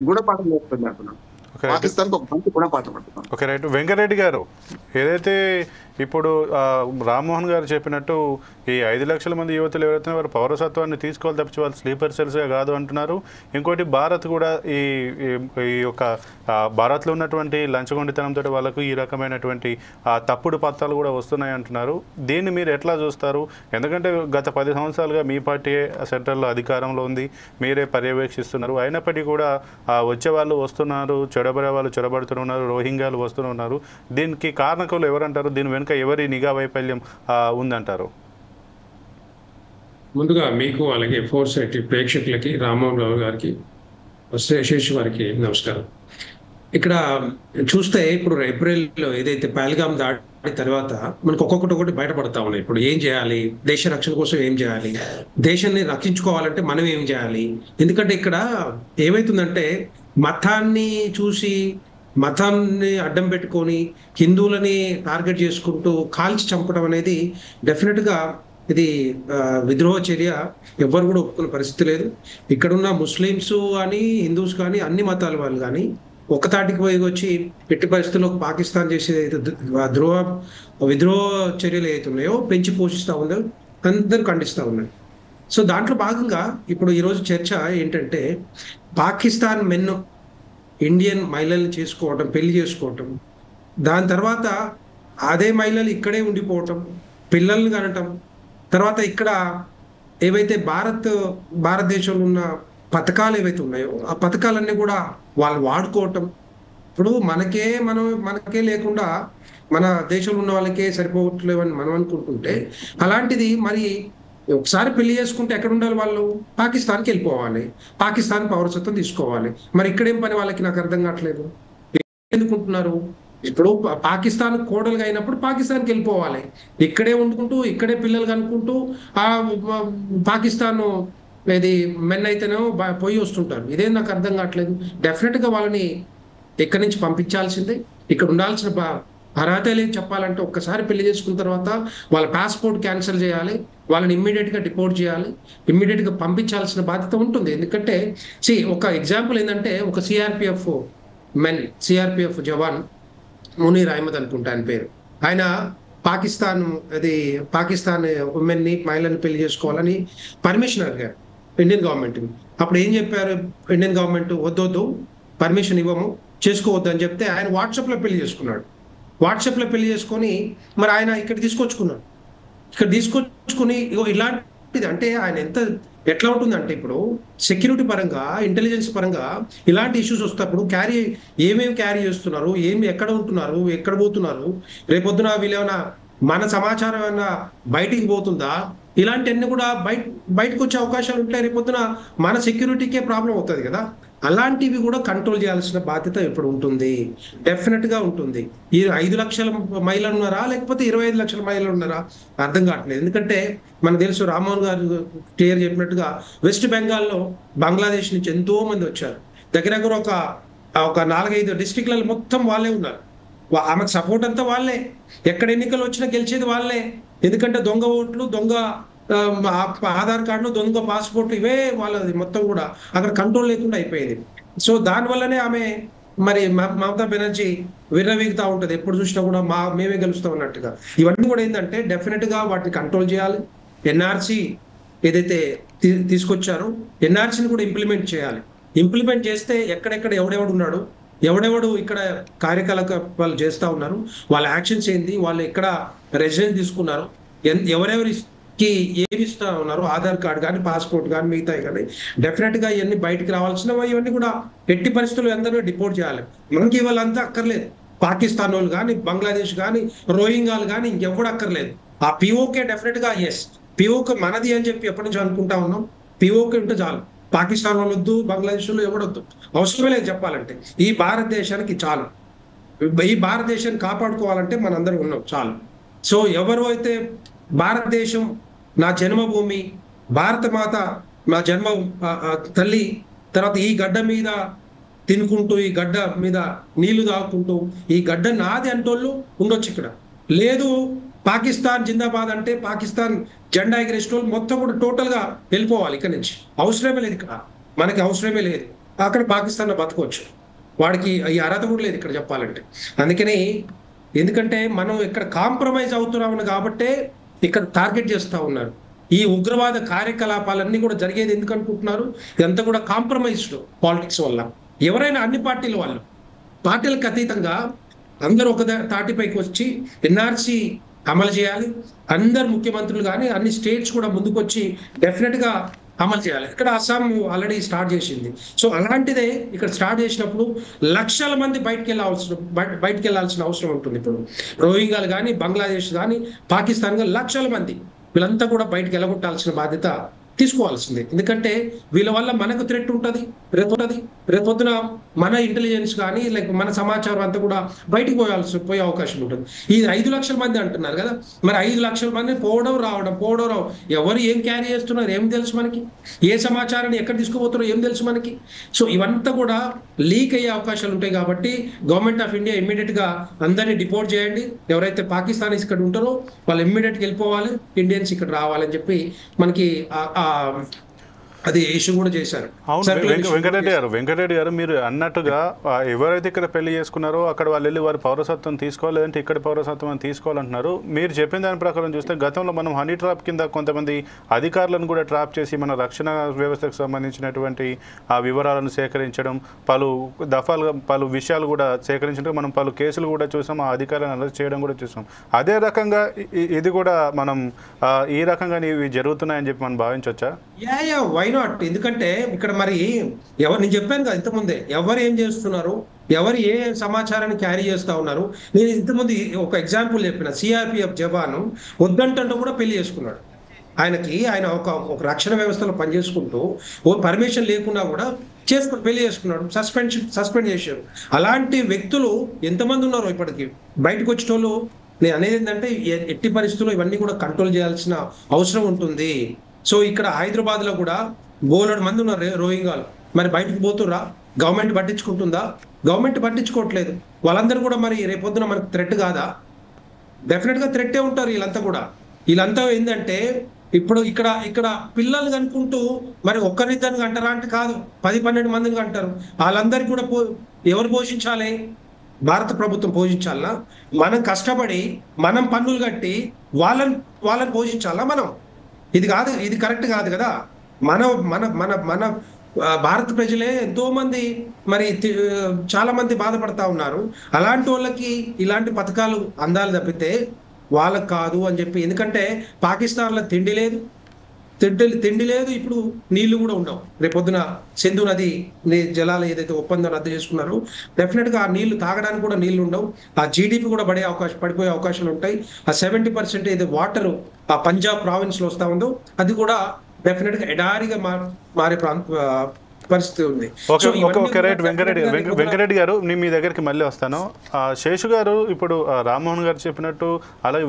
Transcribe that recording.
గుణపాఠం నేర్పుతుంది అంటున్నాను. పాకిస్తాన్కి ఒక మంచి గుణపాఠం అంటున్నాను. Okay, right. వెంకరెడ్డి గారు, ఏదైతే ఇప్పుడు రామ్మోహన్ గారు చెప్పినట్టు ఈ 5 లక్షల మంది యువతులు ఎవరైతే వారు పౌరసత్వాన్ని తీసుకోవాలి తప్పించి వాళ్ళు స్లీపర్ సెల్స్గా కాదు అంటున్నారు. ఇంకోటి భారత్ కూడా ఈ యొక్క భారత్లో ఉన్నటువంటి లంచగొండితనంతో వాళ్ళకు ఈ రకమైనటువంటి తప్పుడు పత్రాలు కూడా వస్తున్నాయి అంటున్నారు. దీన్ని మీరు ఎట్లా చూస్తారు? ఎందుకంటే గత 10 సంవత్సరాలుగా మీ పార్టీ సెంట్రల్లో అధికారంలో ఉంది, మీరే పర్యవేక్షిస్తున్నారు. అయినప్పటికీ కూడా వచ్చే వాళ్ళు వస్తున్నారు, చెడబడే వాళ్ళు చెడబడుతున్నారు, రోహింగ్యాలు వస్తున్నారు. దీనికి కారణకులు ఎవరంటారు? దీని వెనుక ఎవరి నిఘా వైఫల్యం ఉందంటారు? ముందుగా మీకు అలాగే 4Sight ప్రేక్షకులకి, రామ్మోహన్ రావు గారికి, శేష్ వారికి నమస్కారం. ఇక్కడ చూస్తే ఇప్పుడు ఏప్రిల్లో ఏదైతే పహల్గామ్ దాడి తర్వాత మనకు ఒక్కొక్కటి బయటపడతా ఉన్నాయి. ఇప్పుడు ఏం చేయాలి, దేశ రక్షణ కోసం ఏం చేయాలి, దేశాన్ని రక్షించుకోవాలంటే మనం ఏం చేయాలి. ఎందుకంటే ఇక్కడ ఏమైతుందంటే మతాన్ని చూసి, మతాన్ని అడ్డం పెట్టుకొని హిందువులని టార్గెట్ చేసుకుంటూ కాల్చి చంపడం అనేది డెఫినెట్గా ఇది విద్రోహ చర్య. ఎవ్వరు కూడా ఒప్పుకునే పరిస్థితి లేదు. ఇక్కడున్న ముస్లిమ్స్ కానీ, హిందూస్ కానీ, అన్ని మతాల వాళ్ళు కానీ ఒకతాటికి పోయి వచ్చి ఎట్టి పరిస్థితుల్లో పాకిస్తాన్ చేసే విద్రోహ చర్యలు ఏవైతున్నాయో పెంచి పోషిస్తూ ఉందో అందరూ ఖండిస్తూ ఉన్నారు. సో దాంట్లో భాగంగా ఇప్పుడు ఈరోజు చర్చ ఏంటంటే పాకిస్తాన్ మెన్ ఇండియన్ మహిళల్ని చేసుకోవటం, పెళ్లి చేసుకోవటం, దాని తర్వాత అదే మహిళలు ఇక్కడే ఉండిపోవటం, పిల్లల్ని కనటం, తర్వాత ఇక్కడ ఏవైతే భారతదేశంలో ఉన్న పథకాలు ఏవైతే ఉన్నాయో ఆ పథకాలన్నీ కూడా వాళ్ళు వాడుకోవటం. ఇప్పుడు మనకే లేకుండా మన దేశంలో ఉన్న వాళ్ళకే సరిపోవట్లేవని మనం అనుకుంటుంటే, అలాంటిది మరి ఒకసారి పెళ్లి చేసుకుంటే ఎక్కడ ఉండాలి వాళ్ళు? పాకిస్తాన్కి వెళ్ళిపోవాలి, పాకిస్తాన్ పౌరసత్వం తీసుకోవాలి. మరి ఇక్కడేం పని వాళ్ళకి? నాకు అర్థం కావట్లేదు. ఎందుకుంటున్నారు? ఇప్పుడు పాకిస్తాన్ కోడలుగా అయినప్పుడు పాకిస్తాన్కి వెళ్ళిపోవాలి, ఇక్కడే వండుకుంటూ ఇక్కడే పిల్లలు కనుక్కుంటూ ఆ పాకిస్తాన్ ఇది మెన్ అయితేనేమో పోయి వస్తుంటారు. ఇదేం నాకు అర్థం కావట్లేదు. డెఫినెట్గా వాళ్ళని ఇక్కడి నుంచి పంపించాల్సిందే. ఇక్కడ ఉండాల్సిన అర్హత లేదు. చెప్పాలంటే ఒక్కసారి పెళ్లి చేసుకున్న తర్వాత వాళ్ళ పాస్పోర్ట్ క్యాన్సిల్ చేయాలి, వాళ్ళని ఇమ్మీడియట్గా డిపోర్ట్ చేయాలి, ఇమ్మీడియట్గా పంపించాల్సిన బాధ్యత ఉంటుంది. ఎందుకంటే ఒక ఎగ్జాంపుల్ ఏంటంటే ఒక సిఆర్పిఎఫ్ జవాన్ మునీర్ అహ్మద్ అనుకుంటా ఆయన పేరు. ఆయన పాకిస్తాన్ ఉమెన్ని, మహిళని పెళ్లి చేసుకోవాలని పర్మిషన్ అడిగారు ఇండియన్ గవర్నమెంట్. అప్పుడు ఏం చెప్పారు ఇండియన్ గవర్నమెంట్? వద్దొద్దు, పర్మిషన్ ఇవ్వము, చేసుకోవద్దు అని చెప్తే ఆయన వాట్సాప్లో పెళ్లి చేసుకున్నాడు. వాట్సాప్లో పెళ్లి చేసుకొని మరి ఆయన ఇక్కడ తీసుకొచ్చుకుని ఇలాంటిది అంటే ఆయన ఎట్లా ఉంటుందంటే ఇప్పుడు సెక్యూరిటీ పరంగా, ఇంటెలిజెన్స్ పరంగా ఇలాంటి ఇష్యూస్ వస్తేప్పుడు ఏమేమి క్యారీ చేస్తున్నారు, ఎక్కడ ఉంటున్నారు, ఎక్కడ పోతున్నారు, రేపొద్దున వీళ్ళేమైనా మన సమాచారం ఏమైనా బయటికి పోతుందా, ఇలాంటివన్నీ కూడా బయటకు వచ్చే అవకాశాలు ఉంటాయి. రేపొద్దున మన సెక్యూరిటీకే ప్రాబ్లం అవుతుంది కదా. అలాంటివి కూడా కంట్రోల్ చేయాల్సిన బాధ్యత ఇప్పుడు ఉంటుంది, డెఫినెట్గా ఉంటుంది. ఈ 5 లక్షల మహిళలు ఉన్నారా లేకపోతే 25 లక్షల మహిళలు ఉన్నారా అర్థం కావట్లేదు. ఎందుకంటే మనకు తెలుసు, రామ్మోహన్ గారు క్లియర్ చెప్పినట్టుగా వెస్ట్ బెంగాల్లో బంగ్లాదేశ్ నుంచి ఎంతో మంది వచ్చారు. దగ్గర ఒక 4-5 డిస్ట్రిక్ట్లలో మొత్తం వాళ్ళే ఉన్నారు. ఆమెకు సపోర్ట్ అంతా వాళ్ళే. ఎక్కడ ఎన్నికలు వచ్చినా గెలిచేది వాళ్ళే. ఎందుకంటే దొంగ ఓట్లు, దొంగ ఆధార్ కార్డులు, దొంగ పాస్పోర్ట్లు, ఇవే వాళ్ళది మొత్తం కూడా అక్కడ కంట్రోల్ లేకుండా అయిపోయింది. సో దానివల్లనే ఆమె మరి మమతా బెనర్జీ విర్రవీగుతూ ఉంటుంది. ఎప్పుడు చూసినా కూడా మేమే గెలుస్తాం అన్నట్టుగా. ఇవన్నీ కూడా ఏంటంటే డెఫినెట్గా వాటిని కంట్రోల్ చేయాలి. ఎన్ఆర్సీ ఏదైతే తీసుకొచ్చారో ఎన్ఆర్సీని కూడా ఇంప్లిమెంట్ చేయాలి. ఇంప్లిమెంట్ చేస్తే ఎక్కడెక్కడ ఎవడెవడు ఉన్నాడు, ఎవడెవడు ఇక్కడ కార్యకలాపాలు చేస్తూ ఉన్నారు, వాళ్ళ యాక్షన్స్ ఏంది, వాళ్ళు ఎక్కడ రెసిడెన్స్ తీసుకున్నారు, ఎవరెవరికి ఏమి ఇస్తా ఉన్నారు, ఆధార్ కార్డు కానీ, పాస్పోర్ట్ కానీ, మిగతాయి కానీ డెఫినెట్గా ఇవన్నీ బయటికి రావాల్సినవి. ఇవన్నీ కూడా ఎట్టి పరిస్థితుల్లో అందరూ డిపోర్ట్ చేయాలి. మనకి వాళ్ళంతా అక్కర్లేదు. పాకిస్తాన్ వాళ్ళు కానీ, బంగ్లాదేశ్ కానీ, రోహింగ్యాలు కానీ ఇంకెవ్వడు అక్కర్లేదు. ఆ పిఓకే డెఫినెట్గా పిఓకే మనది అని చెప్పి ఎప్పటి నుంచి అనుకుంటా ఉన్నాం. పిఓకే ఉంటే చాలు. పాకిస్తాన్ వాళ్ళు వద్దు, బంగ్లాదేశ్ వాళ్ళు ఎవడొద్దు, అవసరమే లేదు. చెప్పాలంటే ఈ భారతదేశానికి చాలు. ఈ భారతదేశాన్ని కాపాడుకోవాలంటే మనందరం ఉన్నాం, చాలు. సో ఎవరు అయితే భారతదేశం నా జన్మభూమి, భారత మాత నా జన్మ తల్లి, తర్వాత ఈ గడ్డ మీద తినుకుంటూ, ఈ గడ్డ మీద నీళ్లు తాగుకుంటూ, ఈ గడ్డ నాది అంటోళ్ళు ఉండొచ్చు. ఇక్కడ లేదు పాకిస్తాన్ జిందాబాద్ అంటే పాకిస్తాన్ జెండా ఎగిరేసిన వాళ్ళు మొత్తం కూడా టోటల్గా వెళ్ళిపోవాలి ఇక్కడ నుంచి. అవసరమే లేదు, ఇక్కడ మనకి అవసరమే లేదు. అక్కడ పాకిస్తాన్లో బతకవచ్చు. వాడికి ఈ అర్హత కూడా లేదు ఇక్కడ చెప్పాలంటే. అందుకని ఎందుకంటే మనం ఇక్కడ కాంప్రమైజ్ అవుతున్నామని కాబట్టే ఇక్కడ టార్గెట్ చేస్తూ ఉన్నారు. ఈ ఉగ్రవాద కార్యకలాపాలన్నీ కూడా జరిగేది ఎందుకు అనుకుంటున్నారు? ఇదంతా కూడా కాంప్రమైజ్డ్ పాలిటిక్స్ వల్ల. ఎవరైనా అన్ని పార్టీల వాళ్ళు పార్టీలకు అతీతంగా అందరూ ఒక తాటిపైకి వచ్చి ఎన్ఆర్సీ అమలు చేయాలి. అందరు ముఖ్యమంత్రులు కానీ అన్ని స్టేట్స్ కూడా ముందుకొచ్చి డెఫినెట్గా అమలు చేయాలి. ఇక్కడ అస్సాం ఆల్రెడీ స్టార్ట్ చేసింది. సో అలాంటిదే ఇక్కడ స్టార్ట్ చేసినప్పుడు లక్షల మంది బయటికి వెళ్ళాల్సిన అవసరం ఉంటుంది. ఇప్పుడు రోహింగ్యాలు కానీ, బంగ్లాదేశ్ కానీ, పాకిస్తాన్ కానీ లక్షల మంది వీళ్ళంతా కూడా బయటికి వెళ్ళగొట్టాల్సిన బాధ్యత తీసుకోవాల్సిందే. ఎందుకంటే వీళ్ళ వల్ల మనకు థ్రెట్ ఉంటుంది. రేపొద్దున మన ఇంటెలిజెన్స్ కానీ లేక మన సమాచారం అంతా కూడా బయటికి పోయే అవకాశం ఉంటుంది. ఈ 5 లక్షల మంది అంటున్నారు కదా, మరి 5 లక్షల మంది పోవడం రావడం ఎవరు ఏం క్యారీ చేస్తున్నారు ఏం తెలుసు మనకి? ఏ సమాచారాన్ని ఎక్కడ తీసుకుపోతున్నారో ఏం తెలుసు మనకి? సో ఇవంతా కూడా లీక్ అయ్యే అవకాశాలు ఉంటాయి. కాబట్టి గవర్నమెంట్ ఆఫ్ ఇండియా ఇమ్మీడియట్ గా అందరినీ డిపోర్ట్ చేయండి. ఎవరైతే పాకిస్తానీస్ ఇక్కడ ఉంటారో వాళ్ళు ఇమ్మీడియట్గా వెళ్ళిపోవాలి, ఇండియన్స్ ఇక్కడ రావాలని చెప్పి మనకి అది ఇష్యూ కూడా చేశారు. అవును వెంకటరెడ్డి గారు మీరు అన్నట్టుగా ఎవరైతే ఇక్కడ పెళ్లి చేసుకున్నారో అక్కడ వాళ్ళు వెళ్ళి వారి పౌరసత్వం తీసుకోవాలి, లేదంటే ఇక్కడ పౌరసత్వం తీసుకోవాలంటున్నారు. మీరు చెప్పిన దాని ప్రకారం చూస్తే గతంలో మనం హనీ ట్రాప్ కింద కొంతమంది అధికారులను కూడా ట్రాప్ చేసి మన రక్షణ వ్యవస్థకు సంబంధించినటువంటి ఆ వివరాలను సేకరించడం, పలు విషయాలు కూడా సేకరించడం, మనం పలు కేసులు కూడా చూసాం, ఆ అధికారులను అరెస్ట్ చేయడం కూడా చూసాం. అదే రకంగా ఇది కూడా మనం ఈ రకంగా ఇవి జరుగుతున్నాయని చెప్పి మనం భావించవచ్చా? Why not? ఎందుకంటే ఇక్కడ మరి నేను చెప్పాను కదా ఇంతకుముందే, ఎవరు ఏం చేస్తున్నారు, ఎవరు ఏ సమాచారాన్ని క్యారీ చేస్తూ ఉన్నారు. నేను ఇంతకుముందు ఒక ఎగ్జాంపుల్ చెప్పిన, సిఆర్పిఎఫ్ జవాను వద్దంటే కూడా పెళ్లి చేసుకున్నాడు. ఆయన ఒక రక్షణ వ్యవస్థలో పనిచేసుకుంటూ పర్మిషన్ లేకుండా కూడా పెళ్లి చేసుకున్నాడు. సస్పెండ్ చేశారు. అలాంటి వ్యక్తులు ఎంతమంది ఉన్నారో ఇప్పటికి బయటకు వచ్చేటోళ్ళు. నేను అనేది ఏంటంటే ఎట్టి పరిస్థితుల్లో ఇవన్నీ కూడా కంట్రోల్ చేయాల్సిన అవసరం ఉంటుంది. సో ఇక్కడ హైదరాబాద్ లో కూడా బోలెడు మంది ఉన్నారు రోహింగ్యాలు. మరి బయటకు పోతుర్రా? గవర్నమెంట్ పట్టించుకుంటుందా? గవర్నమెంట్ పట్టించుకోవట్లేదు. వాళ్ళందరూ కూడా మరి రేపొద్దున మనకు థ్రెట్ కాదా? డెఫినెట్ గా థ్రెట్టే ఉంటారు వీళ్ళంతా ఏంటంటే ఇప్పుడు ఇక్కడ పిల్లలు కనుకుంటూ మరి ఒక్కరిద్దరిని అంటారా అంటే కాదు, 10-12 మందిని అంటారు. వాళ్ళందరికీ కూడా ఎవరు పోషించాలి? భారత ప్రభుత్వం పోషించాలా? మనం కష్టపడి మనం పన్నులు కట్టి వాళ్ళని పోషించాలా మనం? ఇది కరెక్ట్ కాదు కదా. మన భారత ప్రజలే ఎంతో మంది మరి చాలా మంది బాధపడతా ఉన్నారు. అలాంటి వాళ్ళకి ఇలాంటి పథకాలు అందాలు తప్పితే వాళ్ళకి కాదు అని చెప్పి. ఎందుకంటే పాకిస్తాన్లో తిండి లేదు, ఇప్పుడు నీళ్లు కూడా ఉండవు. రేపొద్దున సింధు నది జలాలు ఏదైతే ఒప్పందం రద్దు చేసుకున్నారో డెఫినెట్ గా ఆ నీళ్లు తాగడానికి కూడా నీళ్లు ఉండవు. ఆ జీడిపి కూడా పడిపోయే అవకాశాలు ఉంటాయి. ఆ 70% ఏదో వాటర్ ఆ పంజాబ్ ప్రావిన్స్ లో వస్తా ఉందో అది కూడా డెఫినెట్ గా ఎడారిగా మారే పరిస్థితి ఉంది. రైట్ వెంకటరెడ్డి గారు, నేను మీ దగ్గరికి మళ్ళీ వస్తాను. శేషు గారు, ఇప్పుడు రామ్మోహన్ గారు చెప్పినట్టు అలాగే